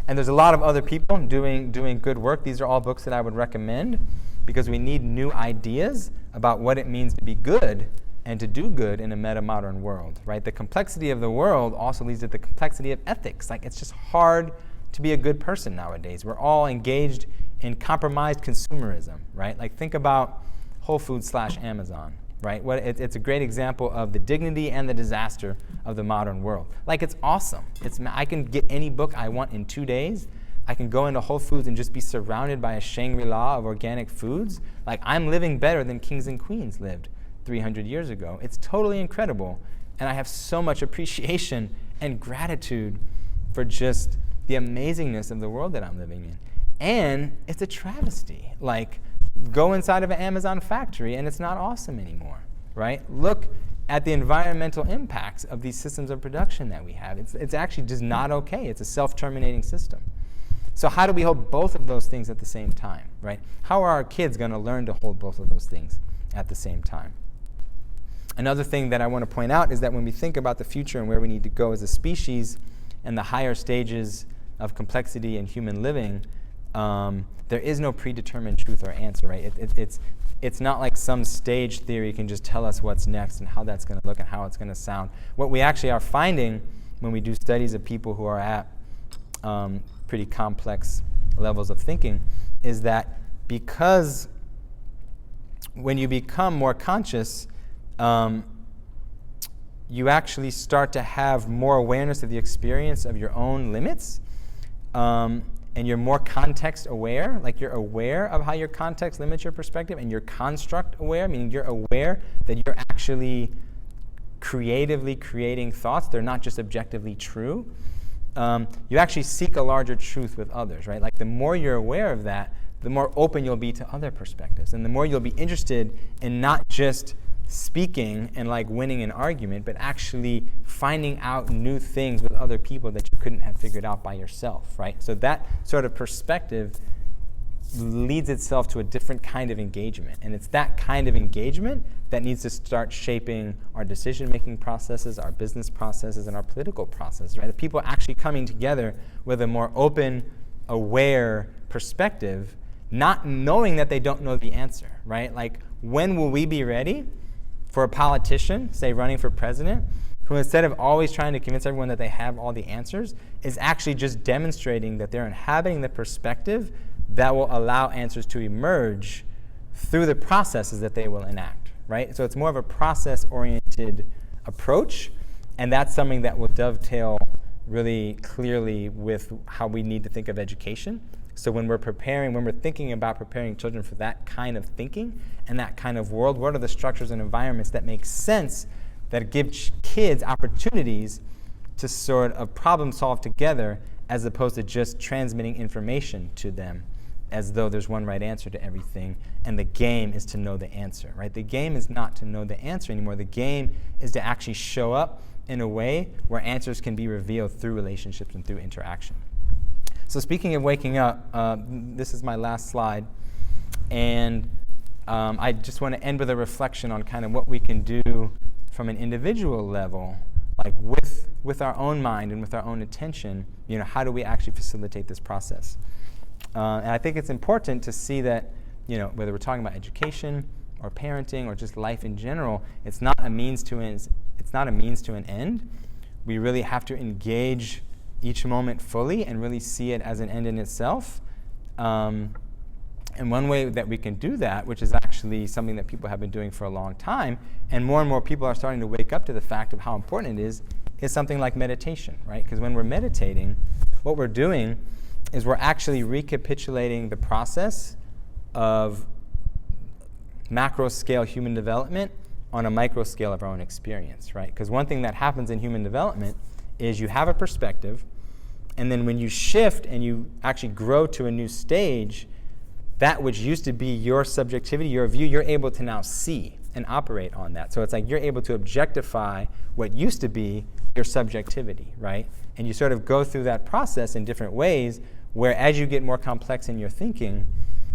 And there's a lot of other people doing good work. These are all books that I would recommend because we need new ideas about what it means to be good and to do good in a meta-modern world, right? The complexity of the world also leads to the complexity of ethics. Like, it's just hard to be a good person nowadays. We're all engaged in compromised consumerism, right? Like, think about Whole Foods / Amazon, right? It's a great example of the dignity and the disaster of the modern world. Like, it's awesome. I can get any book I want in 2 days. I can go into Whole Foods and just be surrounded by a Shangri-La of organic foods. Like, I'm living better than kings and queens lived 300 years ago. It's totally incredible. And I have so much appreciation and gratitude for just the amazingness of the world that I'm living in. And it's a travesty. Like, go inside of an Amazon factory and it's not awesome anymore, right? Look at the environmental impacts of these systems of production that we have. It's actually just not okay. It's a self-terminating system. So how do we hold both of those things at the same time, right? How are our kids going to learn to hold both of those things at the same time? Another thing that I want to point out is that when we think about the future and where we need to go as a species and the higher stages of complexity in human living, there is no predetermined truth or answer, right? It's not like some stage theory can just tell us what's next and how that's going to look and how it's going to sound. What we actually are finding when we do studies of people who are at pretty complex levels of thinking is that because when you become more conscious, you actually start to have more awareness of the experience of your own limits, and you're more context aware. Like, you're aware of how your context limits your perspective, and you're construct aware, meaning you're aware that you're actually creatively creating thoughts. They're not just objectively true. You actually seek a larger truth with others, right? Like, the more you're aware of that, the more open you'll be to other perspectives, and the more you'll be interested in not just speaking and like winning an argument, but actually finding out new things with other people that you couldn't have figured out by yourself, right? So that sort of perspective leads itself to a different kind of engagement. And it's that kind of engagement that needs to start shaping our decision-making processes, our business processes, and our political processes, right? If people are actually coming together with a more open, aware perspective, not knowing that they don't know the answer, right? Like, when will we be ready for a politician, say running for president, who instead of always trying to convince everyone that they have all the answers, is actually just demonstrating that they're inhabiting the perspective that will allow answers to emerge through the processes that they will enact, right? So it's more of a process-oriented approach, and that's something that will dovetail really clearly with how we need to think of education. So when we're thinking about preparing children for that kind of thinking and that kind of world, what are the structures and environments that make sense, that give kids opportunities to sort of problem solve together, as opposed to just transmitting information to them as though there's one right answer to everything, and the game is to know the answer, right? The game is not to know the answer anymore. The game is to actually show up in a way where answers can be revealed through relationships and through interaction. So speaking of waking up, this is my last slide, and I just want to end with a reflection on kind of what we can do from an individual level, like with our own mind and with our own attention. How do we actually facilitate this process? And I think it's important to see that, whether we're talking about education or parenting or just life in general, it's not a means to an end. We really have to engage each moment fully and really see it as an end in itself. And one way that we can do that, which is actually something that people have been doing for a long time, and more people are starting to wake up to the fact of how important it is something like meditation, right? Because when we're meditating, what we're doing is we're actually recapitulating the process of macro-scale human development on a micro-scale of our own experience, right? Because one thing that happens in human development is you have a perspective, and then when you shift and you actually grow to a new stage, that which used to be your subjectivity, your view, you're able to now see and operate on that. So it's like you're able to objectify what used to be your subjectivity, right? And you sort of go through that process in different ways, where as you get more complex in your thinking,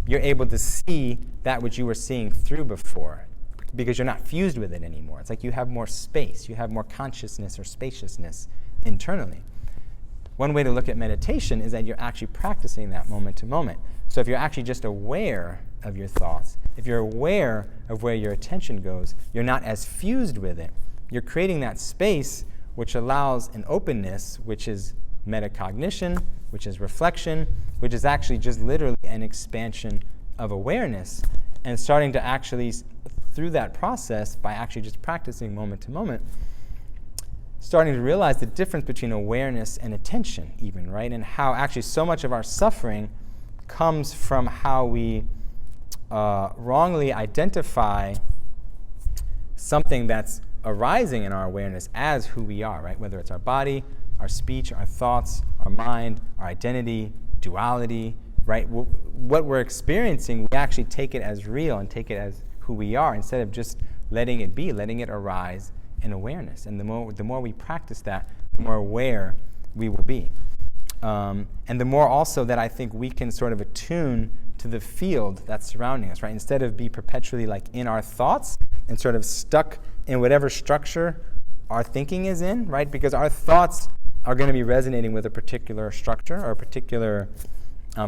you're able to see that which you were seeing through before, because you're not fused with it anymore. It's like you have more space, you have more consciousness or spaciousness internally. one way to look at meditation is that you're actually practicing that moment to moment. So if you're actually just aware of your thoughts, if you're aware of where your attention goes, you're not as fused with it. You're creating that space which allows an openness, which is metacognition, which is reflection, which is actually just literally an expansion of awareness, and starting to actually, through that process, by actually just practicing moment to moment, starting to realize the difference between awareness and attention even, right? And how actually so much of our suffering comes from how we wrongly identify something that's arising in our awareness as who we are, right? Whether it's our body, our speech, our thoughts, our mind, our identity, duality, right? What we're experiencing, we actually take it as real and take it as who we are instead of just letting it be, letting it arise in awareness. And the more we practice that, the more aware we will be. And the more also that I think we can sort of attune to the field that's surrounding us, right? Instead of be perpetually like in our thoughts and sort of stuck in whatever structure our thinking is in, right? Because our thoughts are going to be resonating with a particular structure or a particular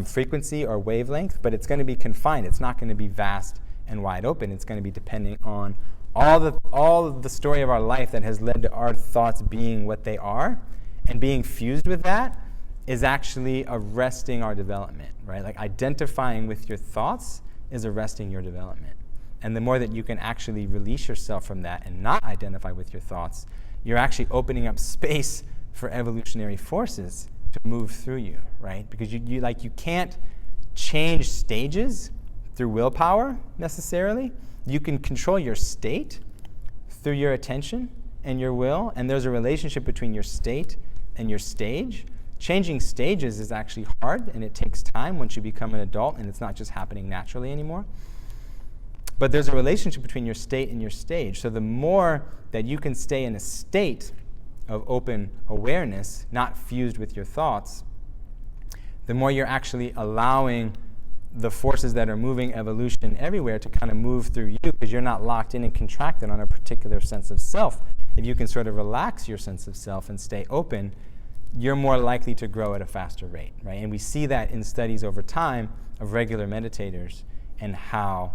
frequency or wavelength, but it's going to be confined. It's not going to be vast and wide open. It's going to be depending on all of the story of our life that has led to our thoughts being what they are, and being fused with that is actually arresting our development, right? Like identifying with your thoughts is arresting your development. And the more that you can actually release yourself from that and not identify with your thoughts, you're actually opening up space for evolutionary forces to move through you, right? Because you can't change stages through willpower necessarily. You can control your state through your attention and your will, and there's a relationship between your state and your stage. Changing stages is actually hard, and it takes time once you become an adult, and it's not just happening naturally anymore. But there's a relationship between your state and your stage. So the more that you can stay in a state of open awareness, not fused with your thoughts, the more you're actually allowing the forces that are moving evolution everywhere to kind of move through you, because you're not locked in and contracted on a particular sense of self. If you can sort of relax your sense of self and stay open, you're more likely to grow at a faster rate, right? And we see that in studies over time of regular meditators, and how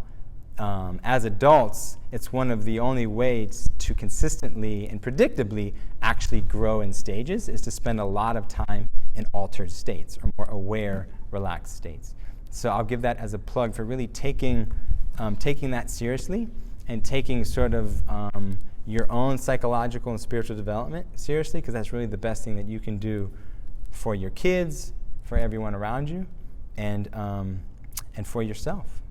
as adults, it's one of the only ways to consistently and predictably actually grow in stages is to spend a lot of time in altered states or more aware, relaxed states. So I'll give that as a plug for really taking that seriously, and taking sort of your own psychological and spiritual development seriously, because that's really the best thing that you can do for your kids, for everyone around you, and for yourself.